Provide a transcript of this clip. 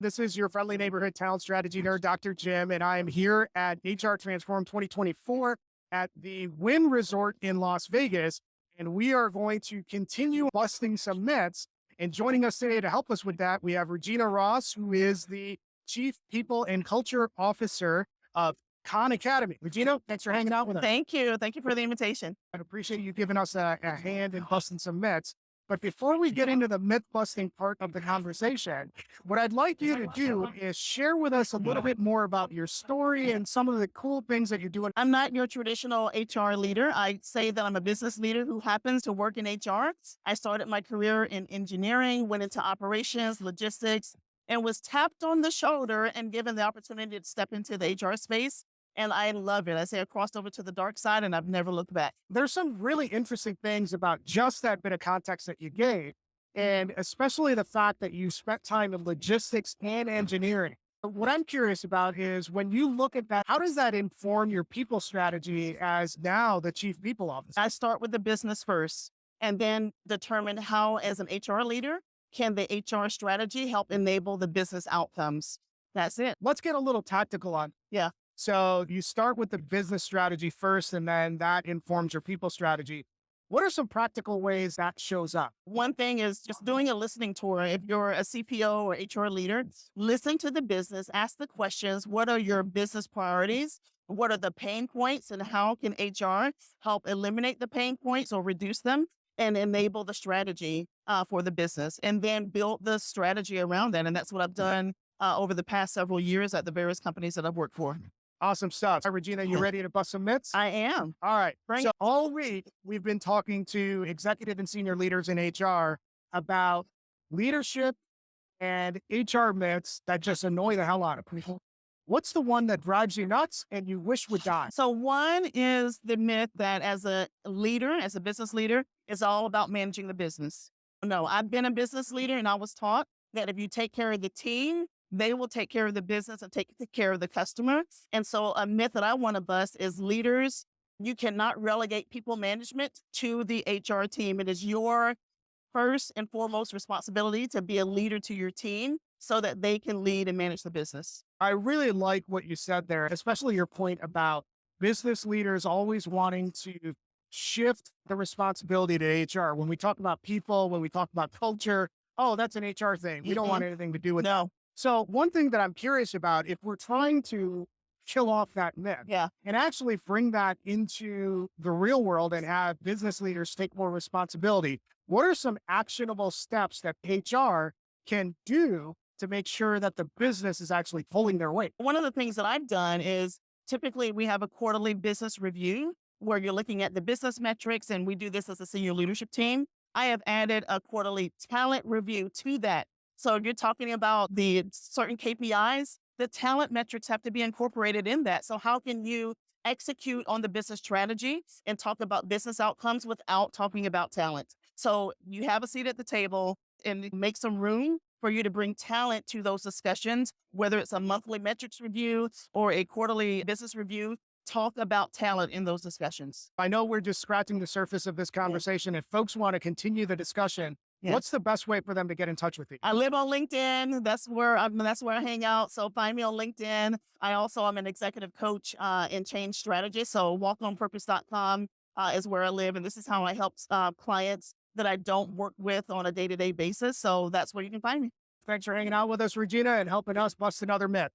This is your friendly neighborhood talent strategy nerd, Dr. Jim, and I am here at HR Transform 2024 at the Wynn Resort in Las Vegas. And we are going to continue busting some myths. And joining us today to help us with that, we have Regina Ross, who is the Chief People and Culture Officer of Khan Academy. Regina, thanks for hanging out with us. Thank you. Thank you for the invitation. I appreciate you giving us a hand in busting some myths. But before we get into the myth busting part of the conversation, what I'd like you to do is share with us a little bit more about your story and some of the cool things that you're doing. I'm not your traditional HR leader. I say that I'm a business leader who happens to work in HR. I started my career in engineering, went into operations, logistics, and was tapped on the shoulder and given the opportunity to step into the HR space. And I love it. I say I crossed over to the dark side and I've never looked back. There's some really interesting things about just that bit of context that you gave, and especially the fact that you spent time in logistics and engineering. But what I'm curious about is when you look at that, how does that inform your people strategy as now the chief people officer? I start with the business first and then determine how, as an HR leader, can the HR strategy help enable the business outcomes? That's it. Let's get a little tactical on. Yeah. So you start with the business strategy first, and then that informs your people strategy. What are some practical ways that shows up? One thing is just doing a listening tour. If you're a CPO or HR leader, listen to the business, ask the questions. What are your business priorities? What are the pain points and how can HR help eliminate the pain points or reduce them and enable the strategy for the business, and then build the strategy around that. And that's what I've done over the past several years at the various companies that I've worked for. Awesome stuff. Hi, Regina, you ready to bust some myths? I am. All right. So all week, we've been talking to executive and senior leaders in HR about leadership and HR myths that just annoy the hell out of people. What's the one that drives you nuts and you wish would die? So one is the myth that as a leader, as a business leader, it's all about managing the business. No, I've been a business leader and I was taught that if you take care of the team, they will take care of the business and take care of the customer. And so a myth that I want to bust is leaders, you cannot relegate people management to the HR team. It is your first and foremost responsibility to be a leader to your team so that they can lead and manage the business. I really like what you said there, especially your point about business leaders always wanting to shift the responsibility to HR. When we talk about people, when we talk about culture, oh, that's an HR thing. We don't want anything to do with No. So one thing that I'm curious about, if we're trying to kill off that myth and actually bring that into the real world and have business leaders take more responsibility, what are some actionable steps that HR can do to make sure that the business is actually pulling their weight? One of the things that I've done is typically we have a quarterly business review where you're looking at the business metrics, and we do this as a senior leadership team. I have added a quarterly talent review to that. So if you're talking about the certain KPIs, the talent metrics have to be incorporated in that. So how can you execute on the business strategy and talk about business outcomes without talking about talent? So you have a seat at the table and make some room for you to bring talent to those discussions, whether it's a monthly metrics review or a quarterly business review. Talk about talent in those discussions. I know we're just scratching the surface of this conversation. If folks want to continue the discussion, what's the best way for them to get in touch with you? I live on LinkedIn. That's where I hang out. So find me on LinkedIn. I also am an executive coach in change strategy. So walkonpurpose.com is where I live. And this is how I help clients that I don't work with on a day-to-day basis. So that's where you can find me. Thanks for hanging out with us, Regina, and helping us bust another myth.